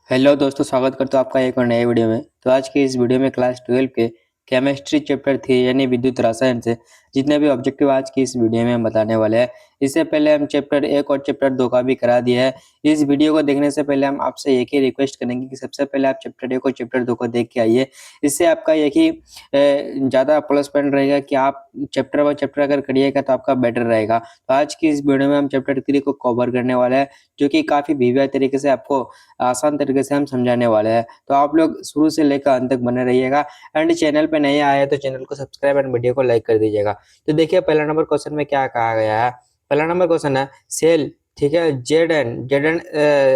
Hello दोस्तों, स्वागत करता हूँ आपका एक और नए वीडियो में। तो आज की इस वीडियो में क्लास 12 के केमिस्ट्री चैप्टर 3 यानी विद्युत रसायन से जितने भी ऑब्जेक्टिव आज की इस वीडियो में हम बताने वाले हैं। इससे पहले हम चैप्टर 1 और चैप्टर 2 का भी करा दिया है। इस वीडियो को देखने से पहले हम आपसे एक ही रिक्वेस्ट करेंगे कि सबसे पहले आप चैप्टर 1 और चैप्टर 2 को देख के आइए। इससे आपका एक ही ज़्यादा प्लस पॉइंट रहेगा कि आप चैप्टर बाय चैप्टर अगर करिएगा तो आपका बेटर रहेगा। तो आज की इस वीडियो में हम चैप्टर 3 को कवर करने वाले हैं, जो कि काफ़ी वीडियो तरीके से आपको आसान तरीके से हम समझाने वाले हैं। तो आप लोग शुरू से लेकर अंत तक बने रहिएगा। एंड चैनल पे नए आए हैं तो चैनल को सब्सक्राइब एंड वीडियो को लाइक कर दीजिएगा। तो देखिए पहला नंबर क्वेश्चन में क्या कहा गया है। पहला नंबर क्वेश्चन है सेल, ठीक है, जेड एन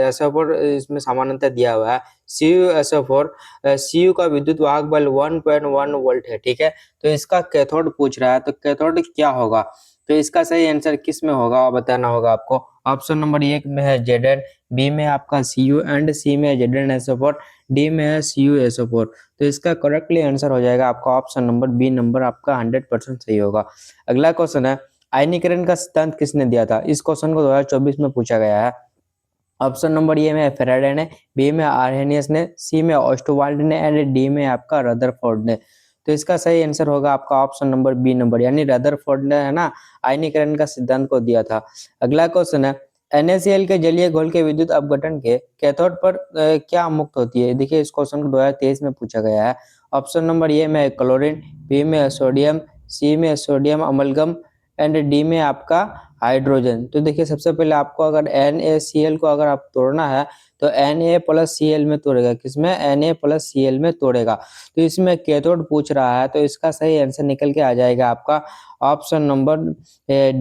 SO4 इसमें समानांतर दिया हुआ है। CuSO4 Cu का विद्युत वाहक बल 1.1 वोल्ट है, ठीक है। तो इसका कैथोड पूछ रहा है, तो कैथोड क्या होगा। तो इसका सही आंसर किस में होगा बताना होगा आपको। ऑप्शन नंबर 1 में है Zn, बी में आपका Cu एंड सी में Zn SO4, डी में है CuSO4। तो इसका करेक्टली आंसर हो जाएगा आपका ऑप्शन नंबर बी नंबर आपका 100% सही होगा। अगला क्वेश्चन है आयनीकरण का सिद्धांत किसने दिया था। इस क्वेश्चन को 2024 में पूछा गया है। ऑप्शन नंबर ए में फेराडे ने, बी में आर्हेनियस ने, सी में ऑस्टवाल्ड ने एंड डी में आपका रदरफोर्ड ने। तो इसका सही आंसर होगा आपका ऑप्शन नंबर बी नंबर, यानी रदरफोर्ड ने है ना आयनीकरण का सिद्धांत को दिया था। अगला क्वेश्चन है NaCl के जलीय घोल के विद्युत अपघटन के कैथोड पर क्या मुक्त होती है। देखिए इस क्वेश्चन को 2023 में पूछा गया है। ऑप्शन नंबर ए में क्लोरीन, बी में सोडियम, सी में सोडियम अमलगम एंड डी में आपका हाइड्रोजन। तो देखिए सबसे पहले आपको अगर NaCl को अगर आप तोड़ना है तो Na+Cl में तोड़ेगा, किसमें Na+Cl में तोड़ेगा। तो इसमें कैथोड पूछ रहा है, तो इसका सही आंसर निकल के आ जाएगा आपका ऑप्शन नंबर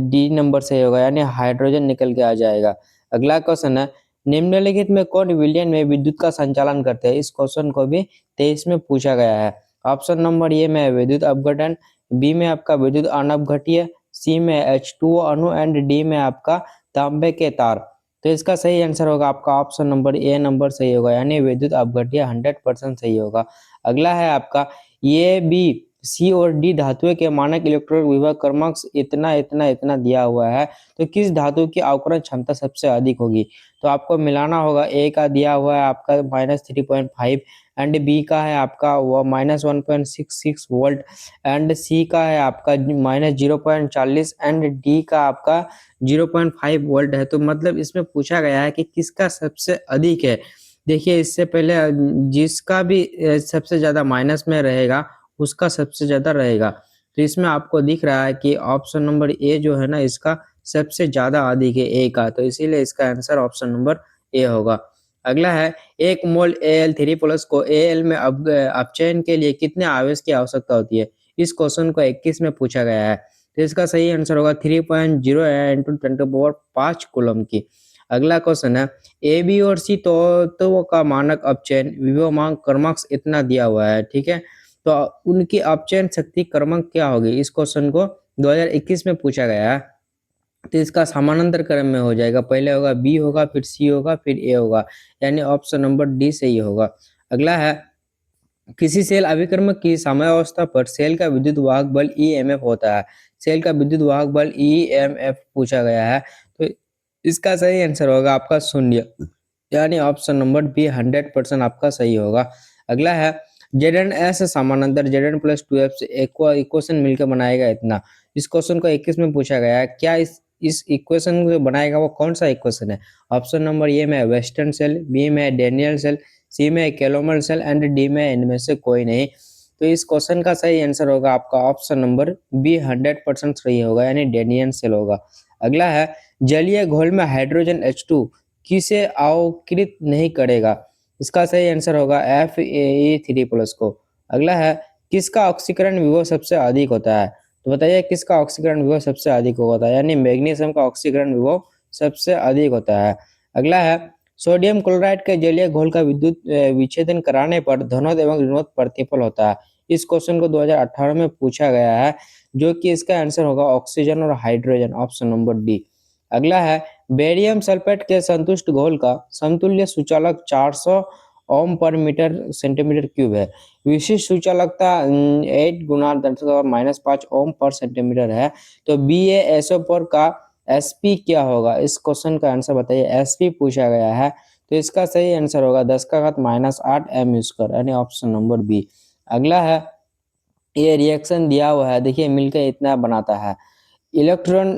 डी नंबर सही होगा, यानी हाइड्रोजन निकल के आ जाएगा। अगला क्वेश्चन है निम्नलिखित में कौन विलयन में विद्युत का संचालन करते हैं। इस क्वेश्चन को भी 23 में पूछा गया है। ऑप्शन नंबर ए में विद्युत अपघटन, बी में आपका विद्युत अनपघटीय, सी में H2O अणु एंड डी में आपका तांबे के तार। तो इसका सही आंसर होगा आपका ऑप्शन नंबर ए नंबर सही होगा, यानी विद्युत अपघट्य 100% सही होगा। अगला है आपका ये बी सी और डी धातुओं के मानक इलेक्ट्रॉन विभव क्रमांक इतना इतना इतना दिया हुआ है, तो किस धातु की अवकरण क्षमता सबसे अधिक होगी। तो आपको मिलाना होगा। ए का दिया हुआ है आपका -3.5 एंड बी का है आपका वो -1.66 वोल्ट एंड सी का है आपका -0.40 एंड डी का आपका 0.5 वोल्ट है। तो मतलब इसमें पूछा गया है कि किसका सबसे अधिक है। देखिए इससे पहले जिसका भी सबसे ज्यादा माइनस में रहेगा उसका सबसे ज्यादा रहेगा। तो इसमें आपको दिख रहा है कि ऑप्शन नंबर ए जो है ना इसका सबसे ज्यादा अधिक है ए का, तो इसीलिए इसका आंसर ऑप्शन नंबर ए होगा। अगला है 1 मोल Al3+ को Al में अपचयन के लिए कितने आवेश की आवश्यकता होती है। इस क्वेश्चन को 21 में पूछा गया है। तो इसका सही आंसर होगा 3.0 × 10⁵ कूलम की। अगला क्वेश्चन है ए बी और सी तत्वों का मानक अपचयन विभवांक क्रमांक इतना दिया हुआ है, ठीक है। तो उनकी अपचयन शक्ति क्रमांक क्या होगी। इस क्वेश्चन को 2021 में पूछा गया है। तो इसका समानांतर क्रम में हो जाएगा, पहले होगा बी होगा फिर सी होगा फिर ए होगा, यानी ऑप्शन नंबर डी सही होगा। अगला है किसी सेल अभिकर्मक की साम्यावस्था पर सेल का विद्युत वाहक बल EMF होता है। सेल का विद्युत वाहक बल EMF पूछा गया है, तो इसका सही आंसर होगा आपका 0, यानी ऑप्शन नंबर बी 100% आपका सही होगा। अगला है Zn समानांतर Zn+2F से इक्वेशन मिलकर बनाएगा इतना। इस क्वेश्चन को 21 में पूछा गया है। क्या इस इक्वेशन को बनाएगा वो कौन सा इक्वेशन है। ऑप्शन नंबर ए में वेस्टर्न सेल, बी में डेनियल सेल, सी में कैलोमर सेल एंड डी में इनमें से कोई नहीं। तो इस क्वेश्चन का सही आंसर होगा आपका ऑप्शन नंबर बी 100% सही होगा, यानी डेनियल सेल होगा। अगला है जलीय घोल में हाइड्रोजन H2 किसे अवकृत नहीं करेगा। इसका सही आंसर होगा FeE3+ को। अगला है किसका ऑक्सीकरण विभव सबसे अधिक होता है। तो बताइए किसका ऑक्सीकरण विभव सबसे अधिक होता है, यानी मैग्नीशियम का ऑक्सीकरण विभव सबसे अधिक होता है। अगला है सोडियम क्लोराइड के जलीय घोल का विद्युत विच्छेदन कराने पर धनोद एवं ऋणोद प्रतिफल होता है। इस क्वेश्चन को 2018 में पूछा गया है, जो कि इसका आंसर होगा ऑक्सीजन और हाइड्रोजन, ऑप्शन नंबर डी। अगला है बेरियम सल्फेट के संतुष्ट घोल का समतुल्य सुचालक 400 ओम पर मीटर सेंटीमीटर क्यूब है। विशिष्ट सुचालकता 8 × 10⁻⁵ ओम पर सेंटीमीटर है। तो BaSO4 का SP क्या होगा। इस क्वेश्चन का आंसर बताइए। SP पूछा गया है, तो इसका सही आंसर होगा 10⁻⁻8 एम स्क्वायर यानी ऑप्शन नंबर बी। अगला है, ये रिएक्शन दिया हुआ है, देखिए मिलकर इतना बनाता है। इलेक्ट्रॉन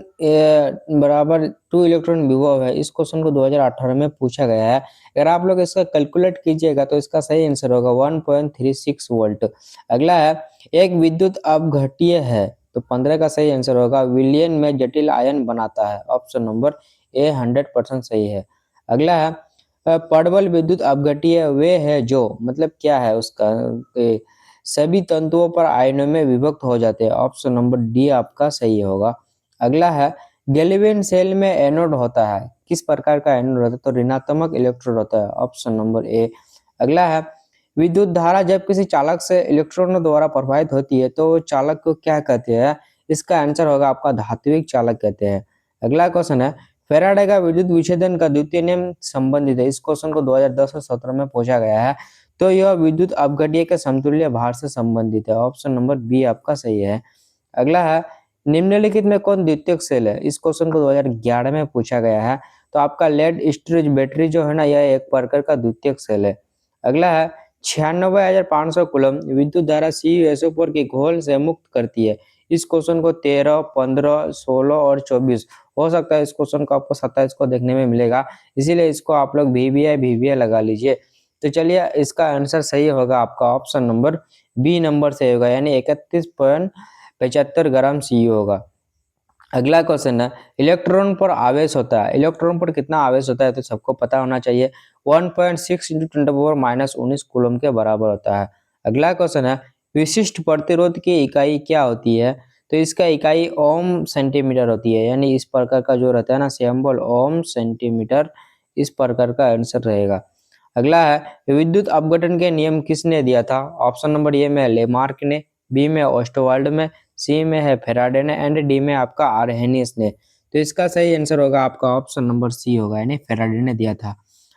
बराबर 2 इलेक्ट्रॉन विभव है। इस क्वेश्चन को 2018 में पूछा गया है। अगर आप लोग इसका कैलकुलेट कीजिएगा तो इसका सही आंसर होगा 1.36 वोल्ट। अगला है, एक विद्युत अपघट्य है, तो 15 का सही आंसर होगा विलयन में जटिल आयन बनाता है। ऑप्शन नंबर ए 100% सही है। अगला है, प्रबल विद्युत अपघट्य वे है जो, मतलब क्या है उसका, सभी तंतुओं पर आयनों में विभक्त हो जाते हैं। ऑप्शन नंबर डी आपका सही होगा। अगला है, गैल्वेन सेल में एनोड होता है, किस प्रकार का एनोड होता है, तो ऋणात्मक इलेक्ट्रोड होता है। Option number A. अगला है, विद्युत धारा जब किसी चालक से इलेक्ट्रॉनों द्वारा प्रवाहित होती है तो चालक को क्या कहते हैं, इसका आंसर होगा आपका धात्विक चालक कहते हैं। अगला क्वेश्चन है, फैराडे का विद्युत विच्छेदन का द्वितीय नियम संबंधित है। इस क्वेश्चन को 2010 और 17 में पूछा गया है, तो यह विद्युत अपघट्य के समतुल्य भार से संबंधित है। ऑप्शन नंबर बी आपका सही है। अगला है, निम्नलिखित में कौन द्वितीयक सेल है। इस क्वेश्चन को 2011 में पूछा गया है, तो आपका लेड स्टोरेज बैटरी जो है ना, यह एक प्रकार का द्वितीयक सेल है। अगला है, 96,500 कूलम विद्युत धारा CuSO4 की घोल से मुक्त करती है। इस क्वेश्चन को 13, 15, 16 और 24, हो सकता है इस क्वेश्चन को आपको 27 को देखने में मिलेगा, इसीलिए इसको आप लोग VVI लगा लीजिए। तो चलिए, इसका आंसर सही होगा आपका ऑप्शन नंबर बी नंबर से होगा, यानी 31.75 ग्राम CU होगा। अगला क्वेश्चन है, इलेक्ट्रॉन पर आवेश होता है, इलेक्ट्रॉन पर कितना आवेश होता है तो सबको पता होना चाहिए, 1.6 × 10⁻−19 कूलम के बराबर होता है। अगला क्वेश्चन है, विशिष्ट प्रतिरोध की इकाई क्या होती है, तो इसका इकाई ओम सेंटीमीटर होती है, यानी इस प्रकार का जो रहता है ना सिंबल ओम सेंटीमीटर, इस प्रकार का आंसर रहेगा। अगला है, विद्युत अपघटन के नियम किसने दिया था। ऑप्शन नंबर ए में लेमार्क ने, बी में ओस्टवाल्ड में, सी में है फेराडे ने एंड डी में आपका आर्हेनियस ने। तो इसका सही आंसर होगा आपका ऑप्शन नंबर सी होगा, यानी फेराडे ने दिया था।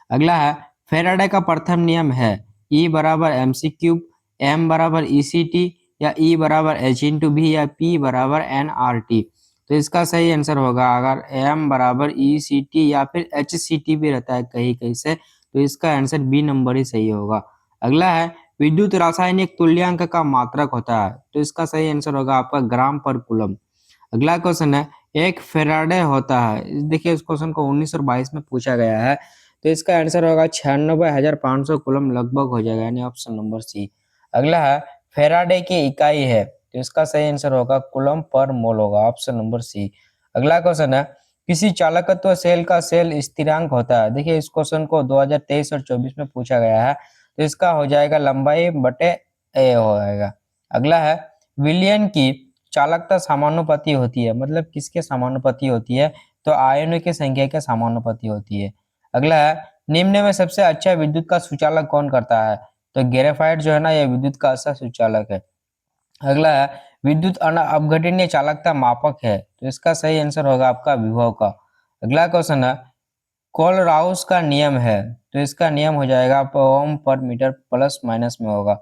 अगला है, फेराडे का प्रथम नियम है E बराबर mc3, M बराबर ECT, या E बराबर H/V, या P बराबर nRT। तो इसका सही आंसर होगा, अगर M बराबर ECT या फिर HCT भी रहता है कहीं कहीं से, तो इसका आंसर बी नंबर ही सही होगा। अगला है, विद्युत रासायनिक तुल्यांक का मात्रक होता है, तो इसका सही आंसर होगा आपका ग्राम पर कूलम। अगला क्वेश्चन है, एक फेराडे होता है, देखिए इस क्वेश्चन को 19 और 22 में पूछा गया है, तो इसका आंसर होगा 96,500 कूलम लगभग हो जाएगा, यानी ऑप्शन नंबर सी। अगला है, फेराडे की इकाई है, तो इसका सही आंसर होगा कूलम पर मोल होगा, ऑप्शन नंबर सी। अगला क्वेश्चन है, किसी चालकत्व सेल का सेल स्थिरांक होता है, देखिए इस क्वेश्चन को 2023 और 24 में पूछा गया है, तो इसका हो जाएगा लंबाई बटे ए हो जाएगा। अगला है, विलयन की चालकता समानुपाती होती है, मतलब किसके समानुपाती होती है, तो आयनों की संख्या के समानुपाती होती है। अगला है, निम्न में सबसे अच्छा विद्युत का सुचालक कौन करता है, तो ग्रेफाइट जो है ना, यह विद्युत का अच्छा सुचालक है। अगला है, विद्युत अपघटनीय चालकता मापक है, तो इसका सही आंसर होगा आपका विभव का। अगला क्वेश्चन है, कोलराउस का नियम है, तो इसका नियम हो जाएगा ओम पर मीटर प्लस माइनस में होगा।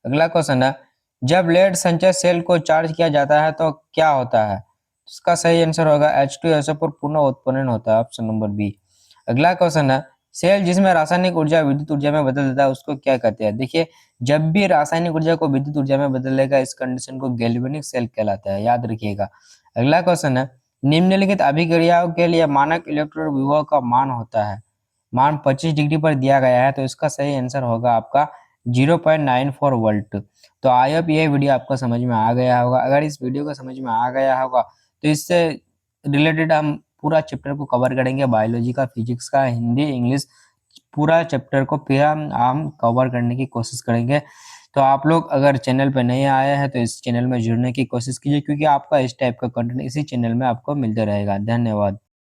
अगला क्वेश्चन है, जब लेड संचय सेल को चार्ज किया जाता है तो क्या होता है, इसका सही आंसर होगा H2SO4 पुनः उत्पन्न होता है, ऑप्शन नंबर बी। अगला क्वेश्चन है, सेल जिसमें रासायनिक ऊर्जा विद्युत ऊर्जा में बदल देता है उसको क्या कहते हैं। देखिए, जब भी रासायनिक ऊर्जा को विद्युत ऊर्जा में बदलेगा इस कंडीशन को गैल्वेनिक सेल कहलाता है, याद रखिएगा। अगला क्वेश्चन है, निम्नलिखित अभिक्रियाओं के लिए मानक इलेक्ट्रॉन विभव का मान होता है, मान 25 डिग्री पर दिया गया है, तो इसका सही आंसर होगा आपका 0.94 वोल्ट। तो आई होप ये वीडियो आपको समझ में आ गया होगा। अगर इस वीडियो को समझ में आ गया होगा तो इससे रिलेटेड हम पूरा चैप्टर को कवर करेंगे, बायोलॉजी का, फिजिक्स का, हिंदी, इंग्लिश, पूरा चैप्टर को फिर हम कवर करने की कोशिश करेंगे। तो आप लोग अगर चैनल पर नए आए हैं तो इस चैनल में जुड़ने की कोशिश कीजिए, क्योंकि आपका इस टाइप का कंटेंट इसी चैनल में आपको मिलते रहेगा। धन्यवाद।